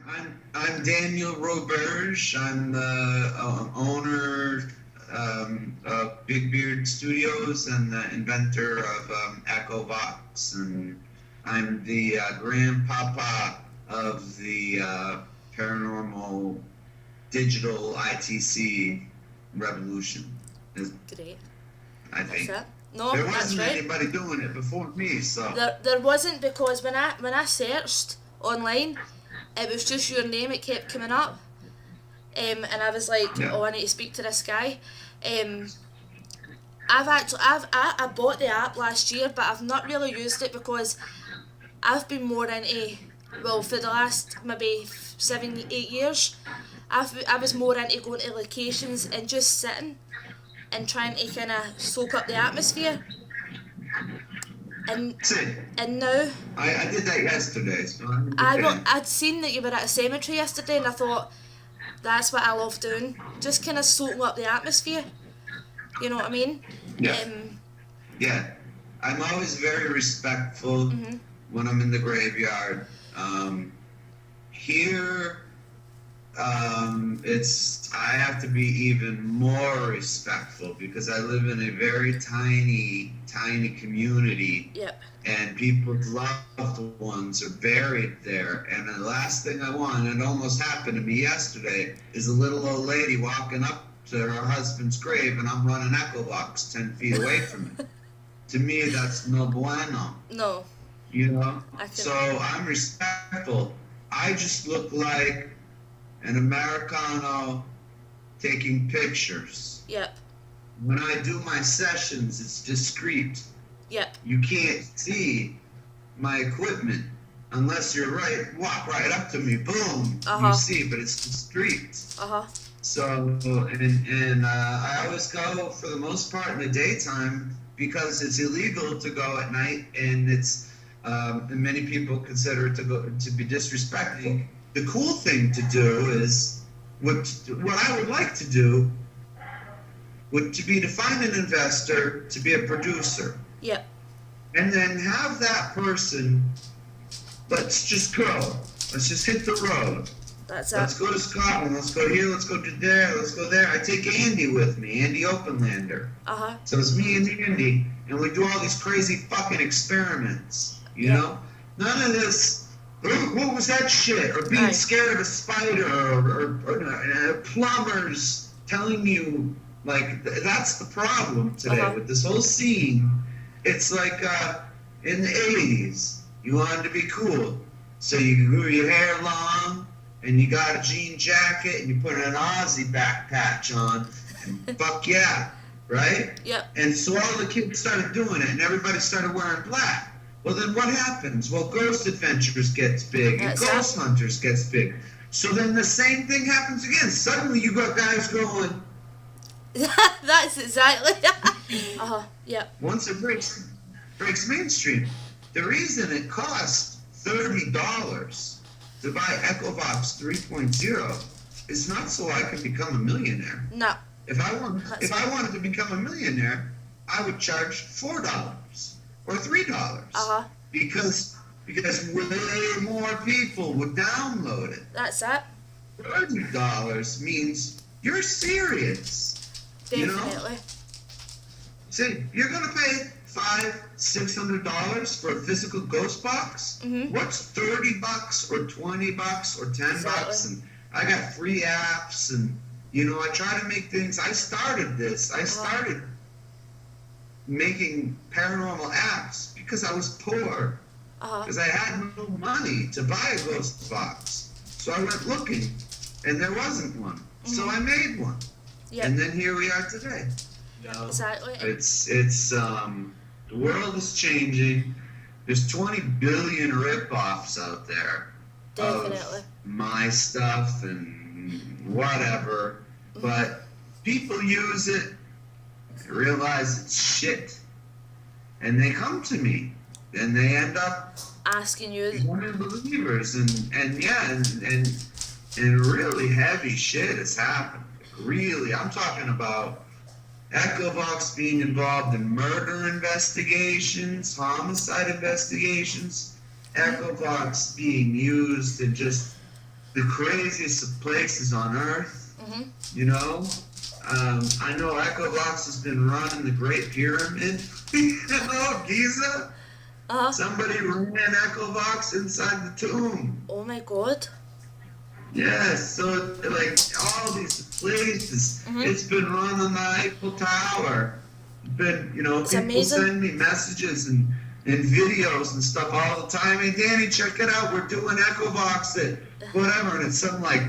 I'm Daniel Roberge. I'm the owner of Big Beard Studios and the inventor of EchoVox, and I'm the grandpapa of the paranormal digital ITC revolution. Great. I That's think it. No, there that's wasn't right. anybody doing it before me, so There wasn't, because when I searched online, it was just your name. It kept coming up, and I was like, yeah. oh, I need to speak to this guy. Um, I bought the app last year, but I've not really used it because I've been more into, well, for the last maybe 7 8 years, I was more into going to locations and just sitting and trying to kind of soak up the atmosphere. And See, and now I did that yesterday, so I'm a good fan. I'd seen that you were at a cemetery yesterday, and I thought that's what I love doing, just kind of soaking up the atmosphere. You know what I mean? Yeah. Um, Yeah, I'm always very respectful mhm. when I'm in the graveyard. Here, I have to be even more respectful because I live in a very tiny community, Yep. and people's loved ones are buried there. And the last thing I want, and it almost happened to me yesterday, is a little old lady walking up to her husband's grave, and I'm running EchoVox 10 feet away from it. To me, that's no bueno, No, you know? I can. So I'm respectful. I just look like an Americano taking pictures. Yep. When I do my sessions, it's discreet. Yep. You can't see my equipment unless you're walk right up to me, boom, Uh-huh. you see, but it's discreet. Uh-huh. So, and I always go for the most part in the daytime because it's illegal to go at night, and it's and many people consider it to be disrespectful. The cool thing to do is what I would like to do would to be to find an investor to be a producer, Yep. and then have that person. Let's just go. Let's just hit the road. That's Let's it. go to Scotland. Let's go here. Let's go to there. Let's go there. I take Andy with me, Andy Openlander. Uh-huh. So it's me and Andy, and we do all these crazy fucking experiments. You Yeah. know, none of this. What was that shit? Or being Right. scared of a spider, or plumbers telling you like that's the problem today Uh-huh. with this whole scene. It's like in the '80s, you wanted to be cool, so you grew your hair long, and you got a jean jacket, and you put an Aussie back patch on, and fuck yeah, right? Yep. And so all the kids started doing it, and everybody started wearing black. Well, then what happens? Well, Ghost Adventures gets big, and That's Ghost Hunters gets big. So then the same thing happens again. Suddenly you got guys going, That's exactly. Uh-huh. Yep. once it breaks mainstream, the reason it costs $30 to buy EchoVox 3.0 is not so I can become a millionaire. No. If I wanted to become a millionaire, I would charge $4 or $3 Uh-huh. because way more people would download it. That's it. $30 means you're serious. You know? Definitely. See, you're gonna pay $500-$600 for a physical ghost box. Mhm. What's $30 or $20 or $10? Exactly. And I got free apps, and I try to make things. I started this. I started making paranormal apps because I was poor, Uh-huh. because I had no money to buy a ghost box. So I went looking, and there wasn't one. So I made one, Yep. and then here we are today. Exactly. It's the world is changing. There's 20 billion rip-offs out there Definitely. of my stuff and whatever, but people use it, realize it's shit, and they come to me, and they end up Asking you. becoming believers, and really heavy shit has happened. Really, I'm talking about EchoVox being involved in murder investigations, homicide investigations, EchoVox being used in just the craziest of places on earth. You know, I know EchoVox has been running the Great Pyramid. You know, Giza. Somebody ran EchoVox inside the tomb. Oh my god. Yes, so like all these places, it's been run on the Eiffel Tower. Been, you know, it's people amazing. send me messages and videos and stuff all the time. Hey, Danny, check it out. We're doing EchoVox at whatever, and it's something like,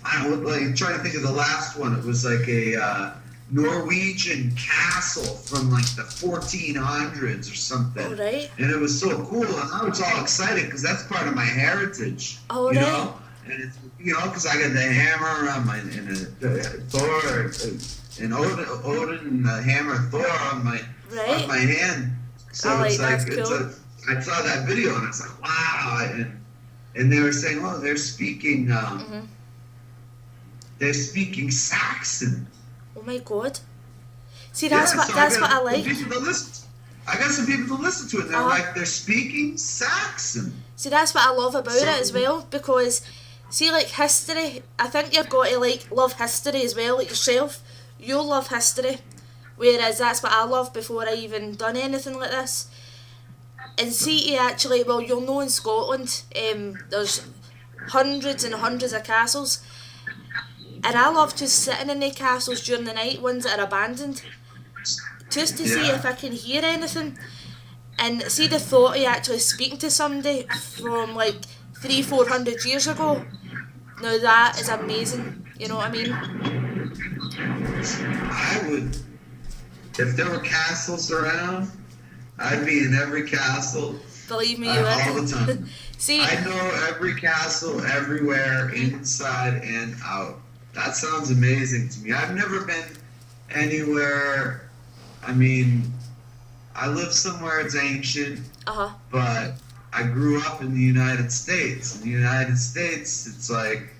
I don't know, like trying to think of the last one. It was like a Norwegian castle from like the 1400s or something. Oh, right. And it was so cool, and I was all excited because that's part of my heritage. Oh, you right. know, and it's, you know, because I got the hammer on my Thor and Odin and the hammer Thor on my hand. So like, it's like that's cool. I saw that video and I was like, wow, and they were saying, oh, they're speaking Saxon. Oh my god. See, that's what I like. I got some people to listen to it, and they're like, they're speaking Saxon. See, that's what I love about it as well, because, see, like, history, I think you've got to, like, love history as well, like yourself. You'll love history, whereas that's what I love before I even done anything like this. And see, actually, well, you'll know in Scotland, there's hundreds and hundreds of castles, and I love just sitting in the castles during the night, ones that are abandoned, just to see if I can hear anything. And see the thought of actually speaking to somebody from like 300-400 years ago. Now that is amazing, you know what I mean? I would, if there were castles around, I'd be in every castle. Believe me, you would. All the time. See, I know every castle everywhere, inside and out. That sounds amazing to me. I've never been anywhere. I mean, I live somewhere it's ancient, but I grew up in the United States. In the United States, it's like,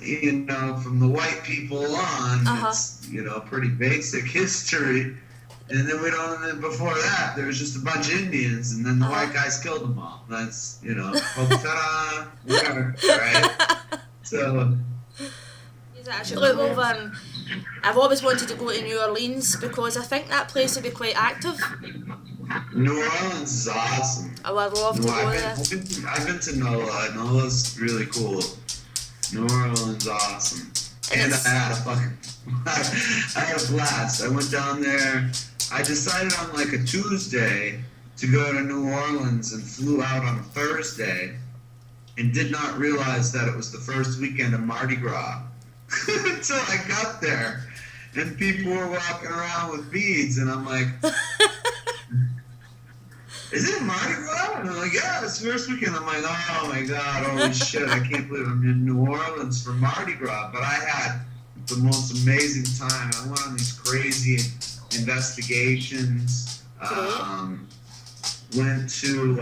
you know, from the white people on, it's, you know, pretty basic history. And then and then before that, there was just a bunch of Indians, and then the white guys killed them all. That's, you know, ta-da, whatever, right? So... Actually, over, and I've always wanted to go to New Orleans because I think that place would be quite active. New Orleans is awesome. Oh, I'd love to go there. I've been to NOLA. NOLA's really cool. New Orleans, awesome. And I had a blast. I went down there. I decided on like a Tuesday to go to New Orleans and flew out on a Thursday, and did not realize that it was the first weekend of Mardi Gras. Until I got there, and people were walking around with beads, and I'm like, is it Mardi Gras? And they're like, yeah, it's the first weekend. I'm like, oh my god, holy shit, I can't believe I'm in New Orleans for Mardi Gras. But I had the most amazing time. I went on these crazy investigations, went to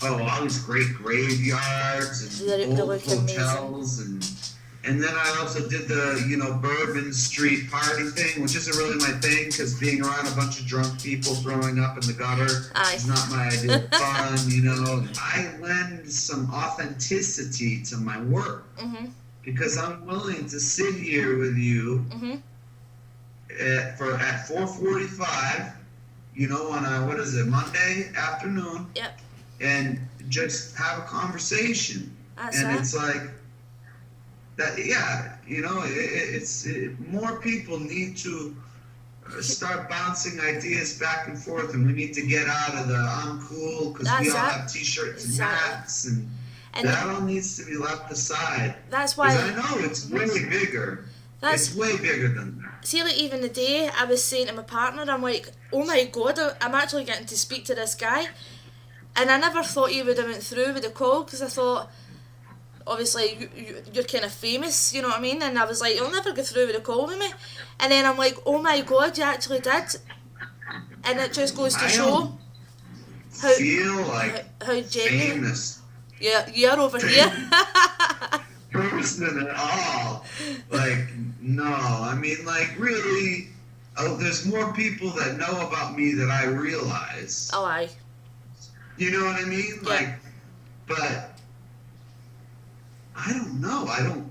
all these great graveyards and old hotels, and then I also did the, you know, Bourbon Street party thing, which isn't really my thing, because being around a bunch of drunk people throwing up in the gutter is not my idea of fun, you know. I lend some authenticity to my work, because I'm willing to sit here with you at 4:45, you know, on a, what is it, Monday afternoon, and just have a conversation. It's like, that, yeah, you know, more people need to start bouncing ideas back and forth, and we need to get out of the I'm cool because we all have t-shirts and hats, and that all needs to be left aside. That's why I know it's way bigger. It's way bigger than that. See, like, even the day I was saying to my partner, I'm like, oh my god, I'm actually getting to speak to this guy, and I never thought he would have went through with the call, because I thought, obviously, you're kind of famous, you know what I mean? And I was like, you'll never get through with a call with me. And then I'm like, oh my god, you actually did. And it just goes to show how genuine. Famous. Yeah, you're over here. Person at all. Like, no. I mean, like, really, there's more people that know about me than I realize. Oh, aye. You know what I mean? Yeah. Like, but I don't know. I don't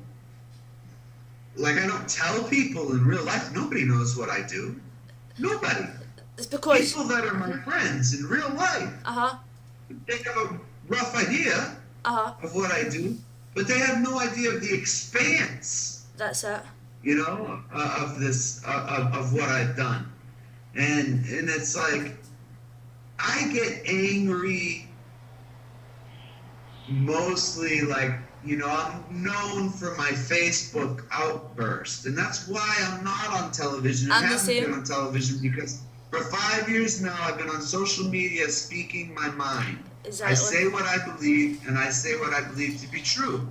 tell people in real life. Nobody knows what I do. Nobody. It's because People that are my friends in real life, they have a rough idea of what I do, but they have no idea of the expanse. That's it. Of this of what I've done, and it's like I get angry mostly I'm known for my Facebook outburst, and that's why I'm not on television. I haven't been on television because for 5 years now I've been on social media speaking my mind. Exactly. I say what I believe, and I say what I believe to be true.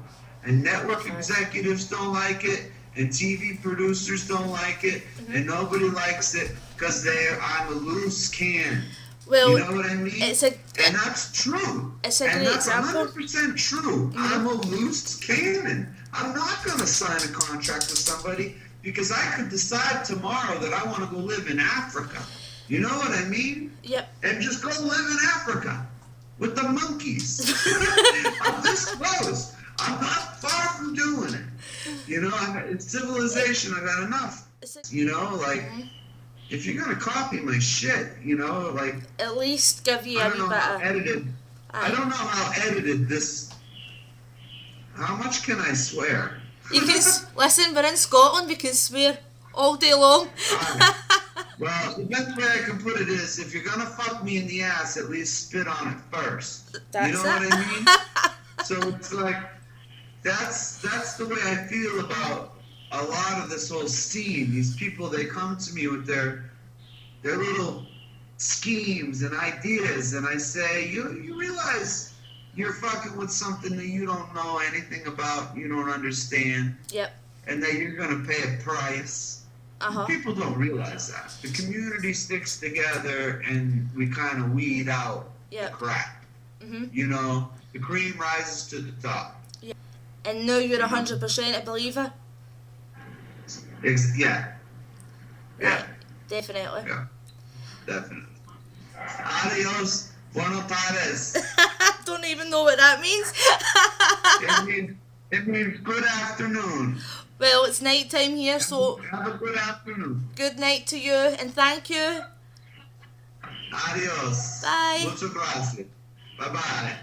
And network executives don't like it, and TV producers don't like it, and nobody likes it because I'm a loose cannon. Well, you know what I mean? And that's true. It's a great example. 100% true. I'm a loose cannon. I'm not going to sign a contract with somebody because I could decide tomorrow that I want to go live in Africa. You know what I mean? Yep. And just go live in Africa with the monkeys. I'm this close. I'm not far from doing it. It's civilization. I've had enough. If you're gonna copy my shit, at least give you a wee bit of. I don't know how edited this. How much can I swear? You can listen. We're in Scotland. We can swear all day long. Well, the best way I can put it is, if you're gonna fuck me in the ass, at least spit on it first. That's you know what I mean? So it's like that's the way I feel about a lot of this whole scene. These people, they come to me with their little schemes and ideas, and I say, you realize you're fucking with something that you don't know anything about, you don't understand. Yep. And that you're gonna pay a price. People don't realize that. The community sticks together, and we kind of weed out the crap. The cream rises to the top. Yeah. And now you're 100% a believer. Yeah. Definitely. Yeah. Definitely. Adios. Buenos tardes. Don't even know what that means. It means good afternoon. Well, it's night time here, so have a good afternoon. Good night to you, and thank you. Adios. Bye. Muchas gracias. Bye bye.